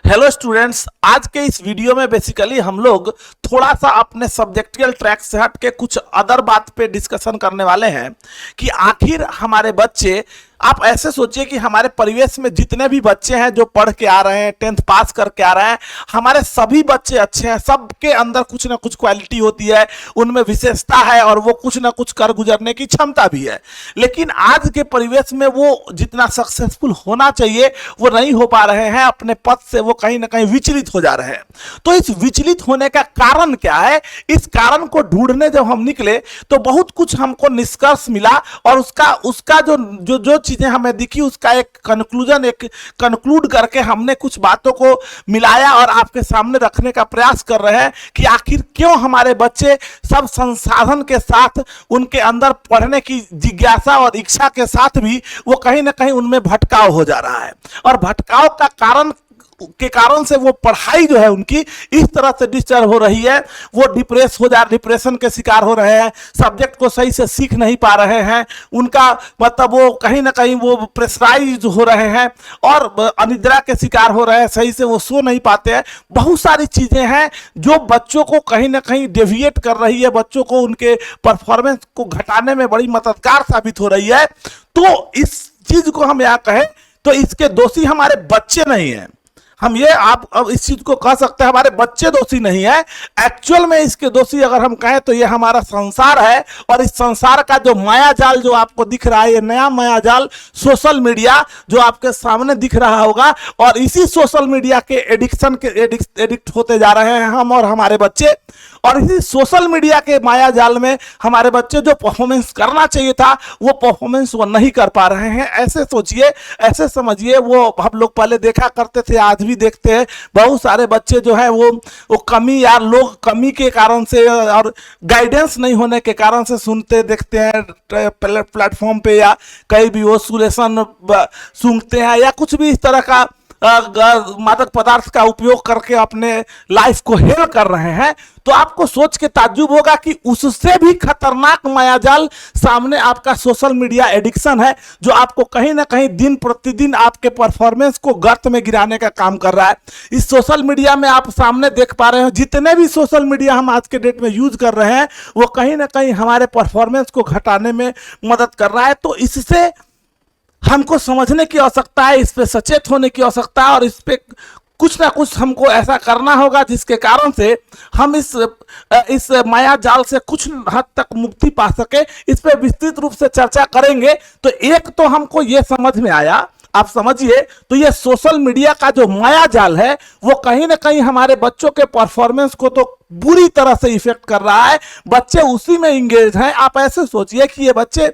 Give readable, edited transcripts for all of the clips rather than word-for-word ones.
Hello students, आज के इस वीडियो में बेसिकली हम लोग थोड़ा सा अपने सब्जेक्टियल ट्रैक से हट के कुछ अदर बात पे डिस्कशन करने वाले हैं कि आखिर हमारे बच्चे, आप ऐसे सोचिए कि हमारे परिवेश में जितने भी बच्चे हैं जो पढ़ के आ रहे हैं, 10th पास करके आ रहे हैं, हमारे सभी बच्चे अच्छे हैं। सबके अंदर कुछ ना कुछ क्वालिटी होती है, उनमें विशेषता है और वो कुछ ना कुछ कर गुजरने की क्षमता भी है। लेकिन आज के परिवेश में वो जितना सक्सेसफुल होना चाहिए वो नहीं हो पा रहे हैं, अपने पथ से वो कहीं ना कहीं विचलित हो जा रहे हैं। तो इस विचलित होने का कारण क्या है? इस कारण को ढूंढने जब हम निकले तो बहुत कुछ हमको निष्कर्ष मिला और उसका जो जो जो चीजें हमें दिखी उसका एक कंक्लूड करके हमने कुछ बातों को मिलाया और आपके सामने रखने का प्रयास कर रहे हैं कि आखिर क्यों हमारे बच्चे सब संसाधन के साथ, उनके अंदर पढ़ने की जिज्ञासा और इच्छा के साथ भी वो कहीं ना कहीं उनमें भटकाव हो जा रहा है। और भटकाव का कारण से वो पढ़ाई जो है उनकी इस तरह से डिस्टर्ब हो रही है, वो डिप्रेशन के शिकार हो रहे हैं, सब्जेक्ट को सही से सीख नहीं पा रहे हैं, उनका मतलब वो कहीं ना कहीं वो प्रेशराइज हो रहे हैं और अनिद्रा के शिकार हो रहे हैं, सही से वो सो नहीं पाते हैं। बहुत सारी चीजें हैं जो बच्चों को कहीं ना कहीं डेविएट कर रही है, बच्चों को उनके परफॉर्मेंस को घटाने में बड़ी मददगार साबित हो रही है। तो इस चीज को हम यहाँ कहें तो इसके दोषी हमारे बच्चे नहीं है। हम ये आप अब इस चीज को कह सकते हैं हमारे बच्चे दोषी नहीं है, एक्चुअल में इसके दोषी अगर हम कहें तो ये हमारा संसार है। और इस संसार का जो माया जाल जो आपको दिख रहा है, ये नया माया जाल सोशल मीडिया जो आपके सामने दिख रहा होगा, और इसी सोशल मीडिया के एडिक्ट होते जा रहे हैं हम और हमारे बच्चे। और इसी सोशल मीडिया के माया जाल में हमारे बच्चे जो परफॉर्मेंस करना चाहिए था वो परफॉर्मेंस वो नहीं कर पा रहे हैं। ऐसे सोचिए, ऐसे समझिए, वो हम लोग पहले देखा करते थे, आज भी देखते हैं, बहुत सारे बच्चे जो है वो कमी या लोग कमी के कारण से और गाइडेंस नहीं होने के कारण से सुनते देखते हैं प्लेटफॉर्म पे या कहीं भी वो सुलेशन सूंघते हैं या कुछ भी इस तरह का मादक पदार्थ का उपयोग करके अपने लाइफ को हेल कर रहे हैं। तो आपको सोच के ताज्जुब होगा कि उससे भी खतरनाक मायाजाल सामने आपका सोशल मीडिया एडिक्शन है, जो आपको कहीं ना कहीं दिन प्रतिदिन आपके परफॉर्मेंस को गर्त में गिराने का काम कर रहा है। इस सोशल मीडिया में आप सामने देख पा रहे हो, जितने भी सोशल मीडिया हम आज के डेट में यूज कर रहे हैं वो कहीं ना कहीं हमारे परफॉर्मेंस को घटाने में मदद कर रहा है। तो इससे हमको समझने की आवश्यकता है, इस पे सचेत होने की आवश्यकता है और इस पे कुछ ना कुछ हमको ऐसा करना होगा जिसके कारण से हम इस माया जाल से कुछ हद तक मुक्ति पा सके। इस पे विस्तृत रूप से चर्चा करेंगे। तो एक तो हमको ये समझ में आया, आप समझिए, तो ये सोशल मीडिया का जो माया जाल है वो कहीं ना कहीं हमारे बच्चों के परफॉर्मेंस को तो बुरी तरह से इफेक्ट कर रहा है। बच्चे उसी में इंगेज हैं। आप ऐसे सोचिए कि ये बच्चे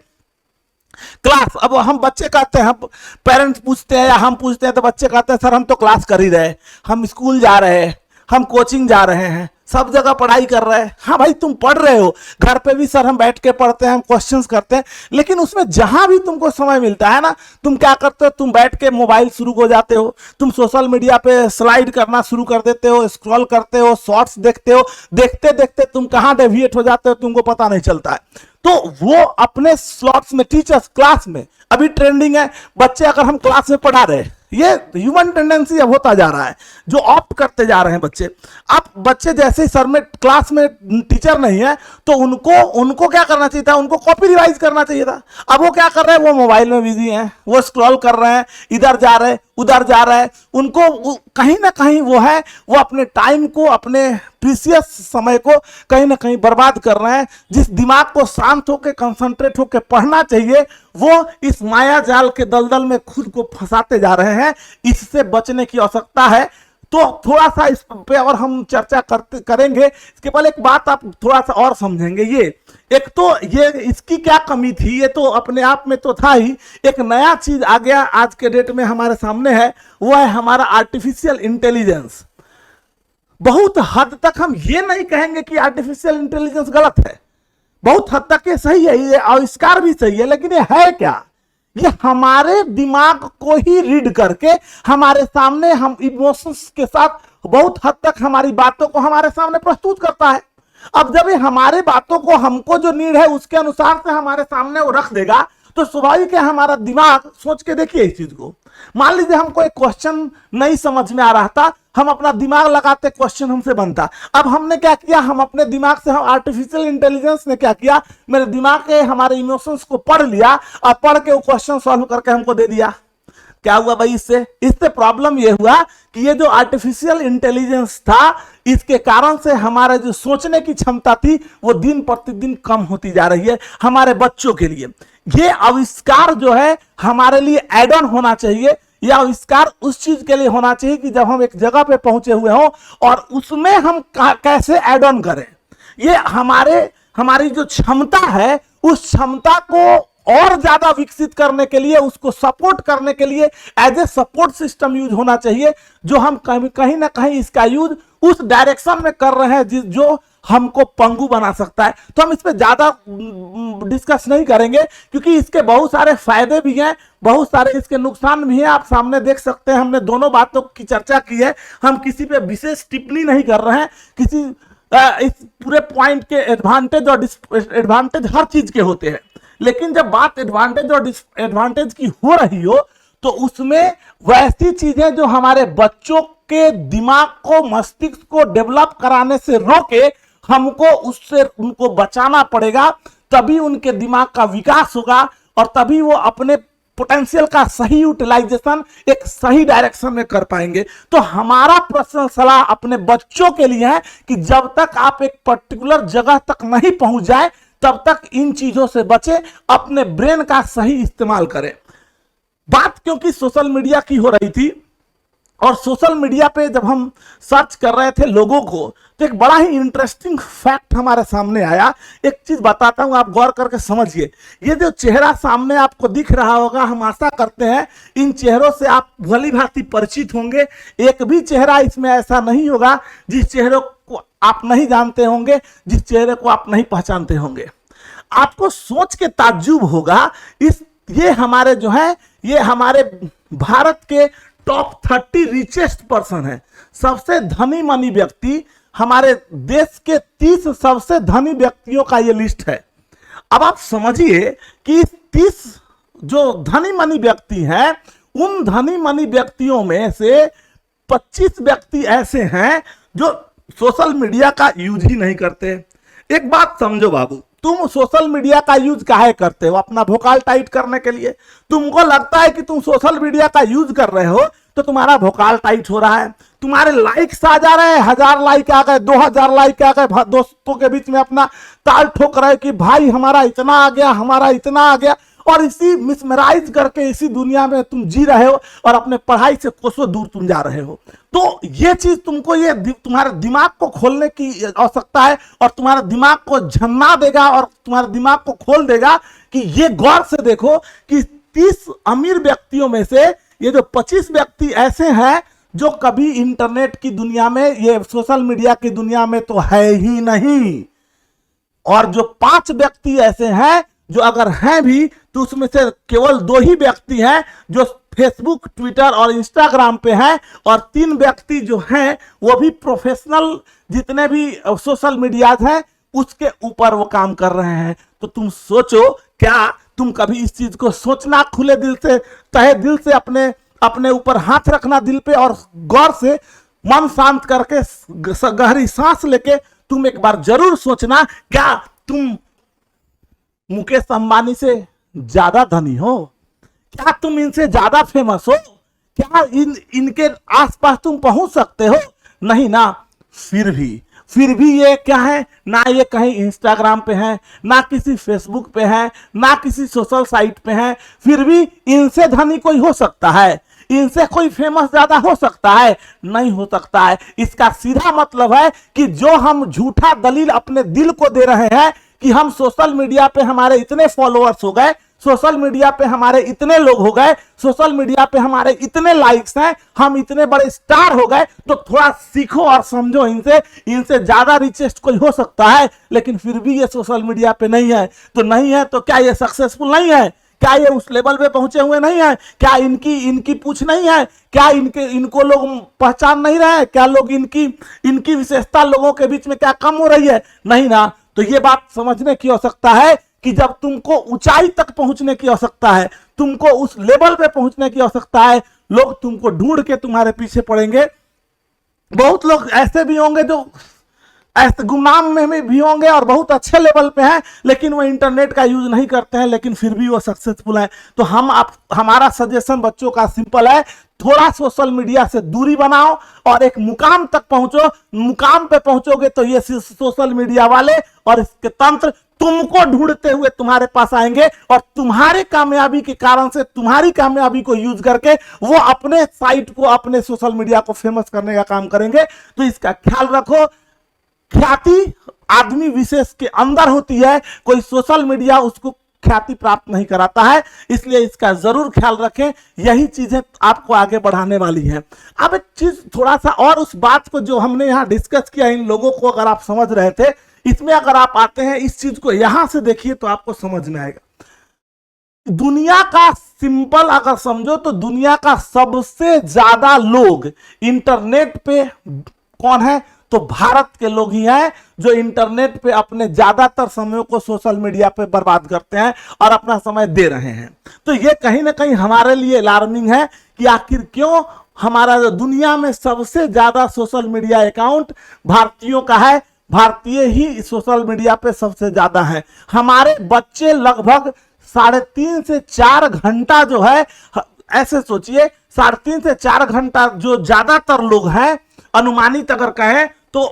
क्लास, अब हम बच्चे कहते हैं, हम पेरेंट्स पूछते हैं या हम पूछते हैं तो बच्चे कहते हैं सर हम तो क्लास कर ही रहे, हम स्कूल जा रहे हैं, हम कोचिंग जा रहे हैं, सब जगह पढ़ाई कर रहे हैं। हाँ भाई, तुम पढ़ रहे हो, घर पे भी सर हम बैठ के पढ़ते हैं, हम क्वेश्चंस करते हैं, लेकिन उसमें जहां भी तुमको समय मिलता है ना, तुम क्या करते हो? तुम बैठ के मोबाइल शुरू हो जाते हो, तुम सोशल मीडिया पे स्लाइड करना शुरू कर देते हो, स्क्रॉल करते हो, शॉर्ट्स देखते हो, देखते देखते तुम कहां डेविएट हो जाते हो तुमको पता नहीं चलता है। तो वो अपने स्लॉट्स में, टीचर्स क्लास में अभी ट्रेंडिंग है, बच्चे अगर हम क्लास में पढ़ा रहे, ये ह्यूमन टेंडेंसी अब होता जा रहा है जो ऑप्ट करते जा रहे हैं बच्चे। अब बच्चे जैसे सर में क्लास में टीचर नहीं है तो उनको क्या करना चाहिए था? उनको कॉपी रिवाइज करना चाहिए था। अब वो क्या कर रहे हैं? वो मोबाइल में बिजी हैं, वो स्क्रॉल कर रहे हैं, इधर जा रहे हैं उधर जा रहे हैं। उनको कहीं ना कहीं वो अपने टाइम को, अपने प्रीसियस समय को कहीं ना कहीं बर्बाद कर रहे हैं। जिस दिमाग को शांत होकर कंसंट्रेट होकर पढ़ना चाहिए वो इस माया जाल के दलदल में खुद को फंसाते जा रहे हैं। इससे बचने की आवश्यकता है। तो थोड़ा सा इस पे और हम चर्चा करेंगे। इसके पहले एक बात आप थोड़ा सा और समझेंगे। ये एक तो ये इसकी क्या कमी थी, ये तो अपने आप में तो था ही। एक नया चीज आ गया आज के डेट में हमारे सामने है, वो है हमारा आर्टिफिशियल इंटेलिजेंस। बहुत हद तक हम ये नहीं कहेंगे कि आर्टिफिशियल इंटेलिजेंस गलत है, बहुत हद तक ये सही है, ये आविष्कार भी सही है, लेकिन ये है क्या? ये हमारे दिमाग को ही रीड करके हमारे सामने, हम इमोशंस के साथ बहुत हद तक हमारी बातों को हमारे सामने प्रस्तुत करता है। अब जब ये हमारे बातों को, हमको जो नीड है उसके अनुसार से हमारे सामने वो रख देगा तो स्वाभाविक है हमारा दिमाग, सोच के देखिए इस चीज को, मान लीजिए हमको एक क्वेश्चन नहीं समझ में आ रहा था, हम अपना दिमाग लगाते क्वेश्चन हमसे बनता। अब हमने क्या किया, हम अपने दिमाग से, हम आर्टिफिशियल इंटेलिजेंस ने क्या किया, मेरे दिमाग के हमारे इमोशंस को पढ़ लिया और पढ़ के वो क्वेश्चन सॉल्व करके हमको दे दिया। क्या हुआ भाई, इससे प्रॉब्लम ये हुआ कि ये जो आर्टिफिशियल इंटेलिजेंस था, इसके कारण से हमारे जो सोचने की क्षमता थी वो दिन प्रतिदिन कम होती जा रही है हमारे बच्चों के लिए। ये आविष्कार जो है हमारे लिए एड ऑन होना चाहिए। यह आविष्कार उस चीज के लिए होना चाहिए कि जब हम एक जगह पे पहुंचे हुए हों और उसमें हम कैसे एड ऑन करें। ये हमारी जो क्षमता है, उस क्षमता को और ज्यादा विकसित करने के लिए, उसको सपोर्ट करने के लिए as a support system use होना चाहिए, जो हम कहीं ना कहीं इसका यूज उस डायरेक्शन में कर रहे हैं जो हमको पंगु बना सकता है। तो हम इस पे ज्यादा डिस्कस नहीं करेंगे क्योंकि इसके बहुत सारे फायदे भी हैं, बहुत सारे इसके नुकसान भी हैं। आप सामने देख सकते हैं, हमने दोनों बातों की चर्चा की है। हम किसी पे विशेष टिप्पणी नहीं कर रहे हैं। किसी इस पूरे पॉइंट के एडवांटेज और डिसएडवांटेज हर चीज के होते हैं, लेकिन जब बात एडवांटेज और डिसएडवांटेज की हो रही हो तो उसमें वैसी चीजें जो हमारे बच्चों के दिमाग को, मस्तिष्क को डेवलप कराने से रोके, हमको उससे उनको बचाना पड़ेगा। तभी उनके दिमाग का विकास होगा और तभी वो अपने पोटेंशियल का सही यूटिलाइजेशन एक सही डायरेक्शन में कर पाएंगे। तो हमारा पर्सनल सलाह अपने बच्चों के लिए है कि जब तक आप एक पर्टिकुलर जगह तक नहीं पहुंच जाए तब तक इन चीजों से बचे, अपने ब्रेन का सही इस्तेमाल करें। बात क्योंकि सोशल मीडिया की हो रही थी और सोशल मीडिया पे जब हम सर्च कर रहे थे लोगों को, तो एक बड़ा ही इंटरेस्टिंग फैक्ट हमारे सामने आया। एक चीज बताता हूं, आप गौर करके समझिए। ये जो चेहरा सामने आपको दिख रहा होगा, हम आशा करते हैं इन चेहरों से आप भली भांति परिचित होंगे। एक भी चेहरा इसमें ऐसा नहीं होगा जिस चेहरे को आप नहीं जानते होंगे, जिस चेहरे को आप नहीं पहचानते होंगे। आपको सोच के ताज्जुब होगा, ये हमारे जो है, ये हमारे भारत के टॉप 30 रिचेस्ट पर्सन है, सबसे धनी मनी व्यक्ति। हमारे देश के 30 सबसे धनी व्यक्तियों का ये लिस्ट है। अब आप समझिए कि 30 जो धनी मनी व्यक्ति हैं, उन धनी मनी व्यक्तियों में से 25 व्यक्ति ऐसे हैं जो सोशल मीडिया का यूज ही नहीं करते। एक बात समझो बाबू, तुम सोशल मीडिया का यूज काहे करते हो? अपना भोकाल टाइट करने के लिए। तुमको लगता है कि तुम सोशल मीडिया का यूज कर रहे हो तो तुम्हारा भोकाल टाइट हो रहा है, तुम्हारे लाइक्स आ जा रहे हैं, 1000 लाइक आ गए, 2000 लाइक आ गए, दोस्तों के बीच में अपना ताल ठोक रहे कि भाई हमारा इतना आ गया, हमारा इतना आ गया, और इसी मिसमराइज करके इसी दुनिया में तुम जी रहे हो और अपने पढ़ाई से कोसों दूर तुम जा रहे हो। तो ये चीज तुमको, ये तुम्हारे दिमाग को खोलने की आवश्यकता है और तुम्हारे दिमाग को झन्ना देगा और तुम्हारे दिमाग को खोल देगा कि ये गौर से देखो कि 30 अमीर व्यक्तियों में से ये जो 25 व्यक्ति ऐसे हैं जो कभी इंटरनेट की दुनिया में, ये सोशल मीडिया की दुनिया में तो है ही नहीं, और जो 5 व्यक्ति ऐसे हैं जो अगर हैं भी तो उसमें से केवल 2 ही व्यक्ति हैं जो फेसबुक, ट्विटर और इंस्टाग्राम पे हैं, और 3 व्यक्ति जो हैं वो भी प्रोफेशनल जितने भी सोशल मीडियाज हैं उसके ऊपर वो काम कर रहे हैं। तो तुम सोचो, क्या तुम कभी इस चीज को सोचना, खुले दिल से, तहे दिल से अपने ऊपर हाथ रखना दिल पे और गौर से मन शांत करके गहरी सांस लेके तुम एक बार जरूर सोचना, क्या तुम मुकेश अंबानी से ज्यादा धनी हो? क्या तुम इनसे ज्यादा फेमस हो? क्या इनके आसपास तुम पहुंच सकते हो? नहीं ना। फिर भी ये क्या है ना, ये कहीं इंस्टाग्राम पे है, ना किसी फेसबुक पे है, ना किसी सोशल साइट पे है। फिर भी इनसे धनी कोई हो सकता है? इनसे कोई फेमस ज्यादा हो सकता है? नहीं हो सकता है। इसका सीधा मतलब है कि जो हम झूठा दलील अपने दिल को दे रहे हैं कि हम सोशल मीडिया पे हमारे इतने फॉलोअर्स हो गए, सोशल मीडिया पे हमारे इतने लोग हो गए, सोशल मीडिया पे हमारे इतने लाइक्स हैं, हम इतने बड़े स्टार हो गए, तो थोड़ा सीखो और समझो इनसे ज्यादा रिचेस्ट कोई हो सकता है, लेकिन फिर भी ये सोशल मीडिया पे नहीं है। तो नहीं है तो क्या ये सक्सेसफुल नहीं है? क्या ये उस लेवल पे पहुंचे हुए नहीं है? क्या इनकी पूछ नहीं है? क्या इनको लोग पहचान नहीं रहे हैं? क्या लोग इनकी विशेषता लोगों के बीच में क्या कम हो रही है? नहीं ना। तो ये बात समझने की आवश्यकता है कि जब तुमको ऊंचाई तक पहुंचने की आवश्यकता है, तुमको उस लेवल पे पहुंचने की आवश्यकता है, लोग तुमको ढूंढ के तुम्हारे पीछे पड़ेंगे। बहुत लोग ऐसे भी होंगे जो ऐसे गुमनाम में भी होंगे और बहुत अच्छे लेवल पे हैं, लेकिन वो इंटरनेट का यूज नहीं करते हैं, लेकिन फिर भी वो सक्सेसफुल है। तो हमारा सजेशन बच्चों का सिंपल है, थोड़ा सोशल मीडिया से दूरी बनाओ और एक मुकाम तक पहुंचो। मुकाम पे पहुंचोगे तो ये सोशल मीडिया वाले और इसके तंत्र तुमको ढूंढते हुए तुम्हारे पास आएंगे और तुम्हारे कामयाबी के कारण से, तुम्हारी कामयाबी को यूज करके वो अपने साइट को, अपने सोशल मीडिया को फेमस करने का काम करेंगे। तो इसका ख्याल रखो। ख्याति आदमी विशेष के अंदर होती है, कोई सोशल मीडिया उसको ख्याति प्राप्त नहीं कराता है, इसलिए इसका जरूर ख्याल रखें। यही चीजें आपको आगे बढ़ाने वाली है। अब एक चीज थोड़ा सा और, उस बात को जो हमने यहाँ डिस्कस किया, इन लोगों को अगर आप समझ रहे थे, इसमें अगर आप आते हैं, इस चीज को यहां से देखिए तो आपको समझ में आएगा। दुनिया का सिंपल अगर समझो तो दुनिया का सबसे ज्यादा लोग इंटरनेट पे कौन है? तो भारत के लोग ही हैं जो इंटरनेट पे अपने ज्यादातर समय को सोशल मीडिया पे बर्बाद करते हैं और अपना समय दे रहे हैं। तो ये कहीं ना कहीं हमारे लिए अलार्मिंग है कि आखिर क्यों हमारा दुनिया में सबसे ज्यादा सोशल मीडिया अकाउंट भारतीयों का है। भारतीय ही सोशल मीडिया पे सबसे ज्यादा है। हमारे बच्चे लगभग 3.5 से 4 घंटा जो है, ऐसे सोचिए 3.5 से 4 घंटा जो ज्यादातर लोग हैं, अनुमानित अगर कहें तो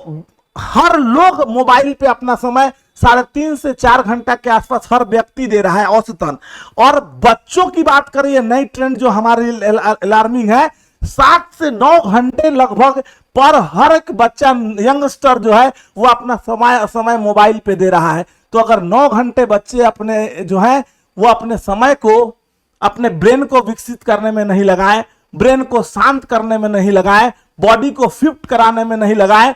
हर लोग मोबाइल पे अपना समय 3.5 से 4 घंटा के आसपास हर व्यक्ति दे रहा है औसतन। और बच्चों की बात करें, नई ट्रेंड जो हमारे अलार्मिंग है, 7 से 9 घंटे लगभग पर हर एक बच्चा, यंगस्टर जो है वो अपना समय मोबाइल पे दे रहा है। तो अगर 9 घंटे बच्चे अपने जो है वो अपने समय को, अपने ब्रेन को विकसित करने में नहीं लगाए, ब्रेन को शांत करने में नहीं लगाए, बॉडी को फिट कराने में नहीं लगाए,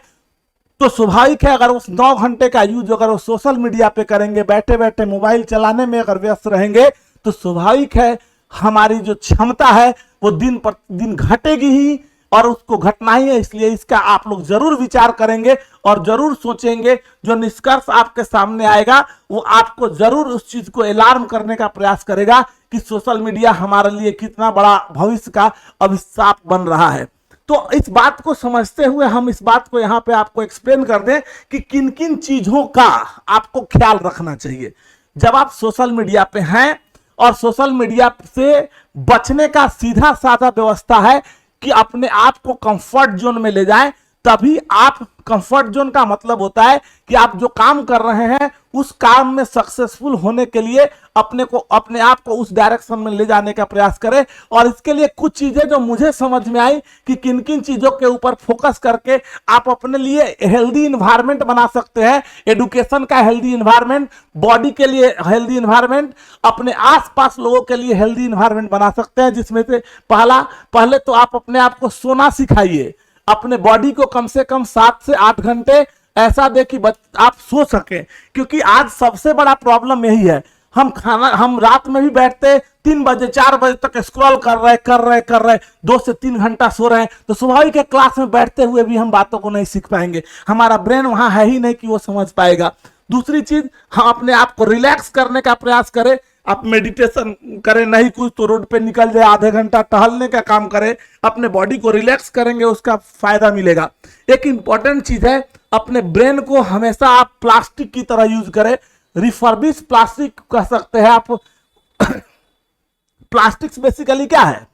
तो स्वाभाविक है अगर उस 9 घंटे का यूज अगर वो सोशल मीडिया पे करेंगे, बैठे बैठे मोबाइल चलाने में अगर व्यस्त रहेंगे, तो स्वाभाविक है हमारी जो क्षमता है वो दिन प्रतिदिन घटेगी ही, और उसको घटना ही है। इसलिए इसका आप लोग जरूर विचार करेंगे और जरूर सोचेंगे। जो निष्कर्ष आपके सामने आएगा वो आपको जरूर उस चीज को अलार्म करने का प्रयास करेगा कि सोशल मीडिया हमारे लिए कितना बड़ा भविष्य का अभिशाप बन रहा है। तो इस बात को समझते हुए हम इस बात को यहाँ पे आपको एक्सप्लेन कर दें कि किन किन चीजों का आपको ख्याल रखना चाहिए जब आप सोशल मीडिया पे हैं। और सोशल मीडिया से बचने का सीधा साधा व्यवस्था है कि अपने आप को कंफर्ट जोन में ले जाएं। तभी आप, कंफर्ट जोन का मतलब होता है कि आप जो काम कर रहे हैं उस काम में सक्सेसफुल होने के लिए अपने आप को उस डायरेक्शन में ले जाने का प्रयास करें। और इसके लिए कुछ चीजें जो मुझे समझ में आई कि किन किन चीजों के ऊपर फोकस करके आप अपने लिए हेल्दी इन्वायरमेंट बना सकते हैं। एडुकेशन का हेल्दी इन्वायरमेंट, बॉडी के लिए हेल्दी इन्वायरमेंट, अपने आसपास लोगों के लिए हेल्दी इन्वायरमेंट बना सकते हैं। जिसमें से पहले तो आप अपने आप को सोना सिखाइए। अपने बॉडी को कम से कम 7 से 8 घंटे ऐसा दे कि आप सो सके, क्योंकि आज सबसे बड़ा प्रॉब्लम यही है। हम रात में भी बैठते 3 बजे 4 बजे तक स्क्रॉल कर रहे 2 से 3 घंटा सो रहे हैं। तो स्वाभाविक है क्लास में बैठते हुए भी हम बातों को नहीं सीख पाएंगे, हमारा ब्रेन वहां है ही नहीं कि वो समझ पाएगा। दूसरी चीज, हम अपने आप को रिलैक्स करने का प्रयास करें। आप मेडिटेशन करें, नहीं कुछ तो रोड पे निकल जाए, आधे घंटा टहलने का काम करें, अपने बॉडी को रिलैक्स करेंगे, उसका फायदा मिलेगा। एक इंपॉर्टेंट चीज है, अपने ब्रेन को हमेशा आप प्लास्टिक की तरह यूज करें। रिफर्बिश प्लास्टिक कह सकते हैं आप। प्लास्टिक बेसिकली क्या है?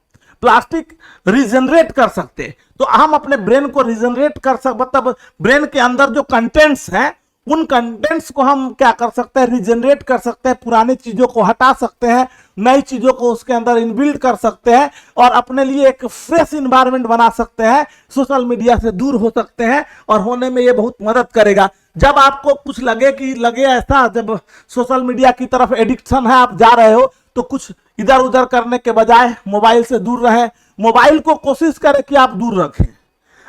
प्लास्टिक रिजनरेट कर सकते हैं। तो हम अपने ब्रेन को रिजनरेट कर सकते, मतलब ब्रेन के अंदर जो कंटेंट्स हैं उन कंटेंट्स को हम क्या कर सकते हैं? रिजनरेट कर सकते हैं। पुरानी चीजों को हटा सकते हैं, नई चीजों को उसके अंदर इनबिल्ड कर सकते हैं और अपने लिए एक फ्रेश इन्वायरमेंट बना सकते हैं। सोशल मीडिया से दूर हो सकते हैं और होने में ये बहुत मदद करेगा। जब आपको कुछ लगे ऐसा, जब सोशल मीडिया की तरफ एडिक्शन है, आप जा रहे हो, तो कुछ इधर उधर करने के बजाय मोबाइल से दूर रहें। मोबाइल को कोशिश करें कि आप दूर रखें।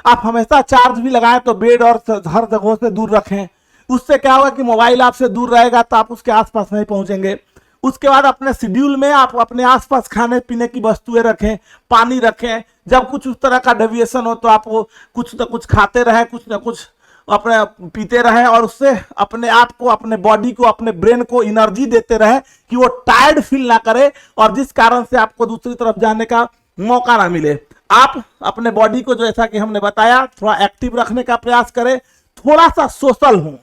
आप हमेशा चार्ज भी लगाएं तो बेड और हर जगहों से दूर रखें। उससे क्या होगा कि मोबाइल आपसे दूर रहेगा तो आप उसके आसपास नहीं पहुंचेंगे। उसके बाद अपने शेड्यूल में आप अपने आसपास खाने पीने की वस्तुएं रखें, पानी रखें। जब कुछ उस तरह का डेविएशन हो तो आप वो कुछ ना कुछ खाते रहें, कुछ ना कुछ अपने पीते रहे और उससे अपने आप को, अपने बॉडी को, अपने ब्रेन को एनर्जी देते रहे कि वो टायर्ड फील ना करे और जिस कारण से आपको दूसरी तरफ जाने का मौका ना मिले। आप अपने बॉडी को, जैसा कि हमने बताया, थोड़ा एक्टिव रखने का प्रयास करें, थोड़ा सा सोशल हो।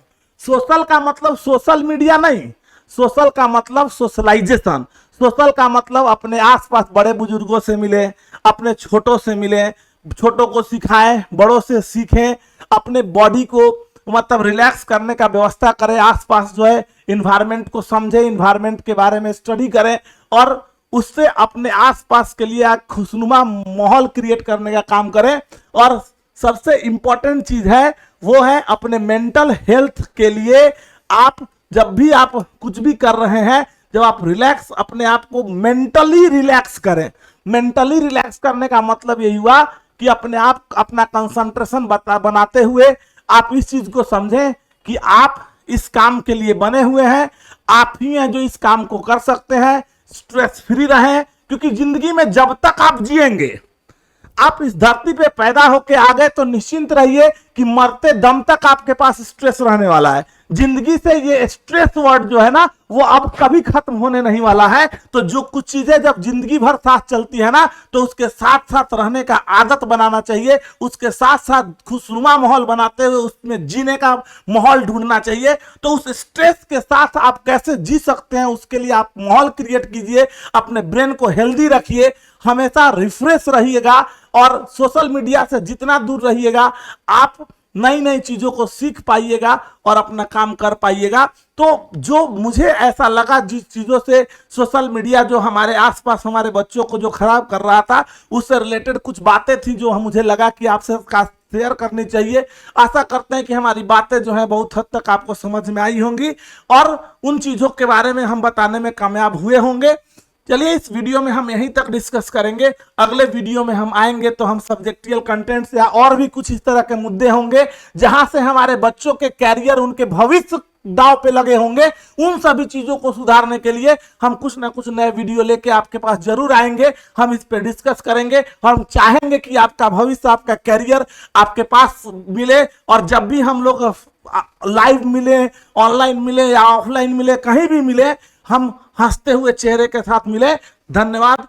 सोशल का मतलब सोशल मीडिया नहीं, सोशल का मतलब सोशलाइजेशन। सोशल का मतलब अपने आसपास बड़े बुजुर्गों से मिले, अपने छोटों से मिले, छोटों को सिखाएं, बड़ों से सीखें, अपने बॉडी को मतलब रिलैक्स करने का व्यवस्था करें, आसपास जो है इन्वायरमेंट को समझें, इन्वायरमेंट के बारे में स्टडी करें और उससे अपने आसपास के लिए खुशनुमा माहौल क्रिएट करने का काम करें। और सबसे इंपॉर्टेंट चीज है वो है अपने मेंटल हेल्थ के लिए आप जब भी आप कुछ भी कर रहे हैं, जब आप रिलैक्स, अपने आप को मेंटली रिलैक्स करें। मेंटली रिलैक्स करने का मतलब यही हुआ कि अपने आप अपना कंसंट्रेशन बनाते हुए आप इस चीज को समझें कि आप इस काम के लिए बने हुए हैं, आप ही हैं जो इस काम को कर सकते हैं। स्ट्रेस फ्री रहें, क्योंकि जिंदगी में जब तक आप जिएंगे, आप इस धरती पे पैदा होके आ गए तो निश्चिंत रहिए कि मरते दम तक आपके पास स्ट्रेस रहने वाला है। जिंदगी से ये स्ट्रेस वर्ड जो है ना, वो अब कभी खत्म होने नहीं वाला है। तो जो कुछ चीजें जब जिंदगी भर साथ चलती है ना, तो उसके साथ साथ रहने का आदत बनाना चाहिए, उसके साथ साथ खुशनुमा माहौल बनाते हुए उसमें जीने का माहौल ढूंढना चाहिए। तो उस स्ट्रेस के साथ आप कैसे जी सकते हैं, उसके लिए आप माहौल क्रिएट कीजिए, अपने ब्रेन को हेल्दी रखिए, हमेशा रिफ्रेश रहिएगा और सोशल मीडिया से जितना दूर रहिएगा आप नई नई चीजों को सीख पाइएगा और अपना काम कर पाइएगा। तो जो मुझे ऐसा लगा, जिस चीजों से सोशल मीडिया जो हमारे आसपास हमारे बच्चों को जो खराब कर रहा था, उससे रिलेटेड कुछ बातें थी जो मुझे लगा कि आपसे शेयर करनी चाहिए। आशा करते हैं कि हमारी बातें जो है बहुत हद तक आपको समझ में आई होंगी और उन चीजों के बारे में हम बताने में कामयाब हुए होंगे। चलिए, इस वीडियो में हम यहीं तक डिस्कस करेंगे। अगले वीडियो में हम आएंगे तो हम सब्जेक्टियल कंटेंट्स या और भी कुछ इस तरह के मुद्दे होंगे जहां से हमारे बच्चों के कैरियर, उनके भविष्य दांव पे लगे होंगे। उन सभी चीजों को सुधारने के लिए हम कुछ ना कुछ नए वीडियो लेके आपके पास जरूर आएंगे। हम इस पे डिस्कस करेंगे। हम चाहेंगे कि आपका भविष्य, आपका कैरियर आपके पास मिले और जब भी हम लोग लाइव मिले, ऑनलाइन मिले या ऑफलाइन मिले, कहीं भी मिले, हम हंसते हुए चेहरे के साथ मिले। धन्यवाद।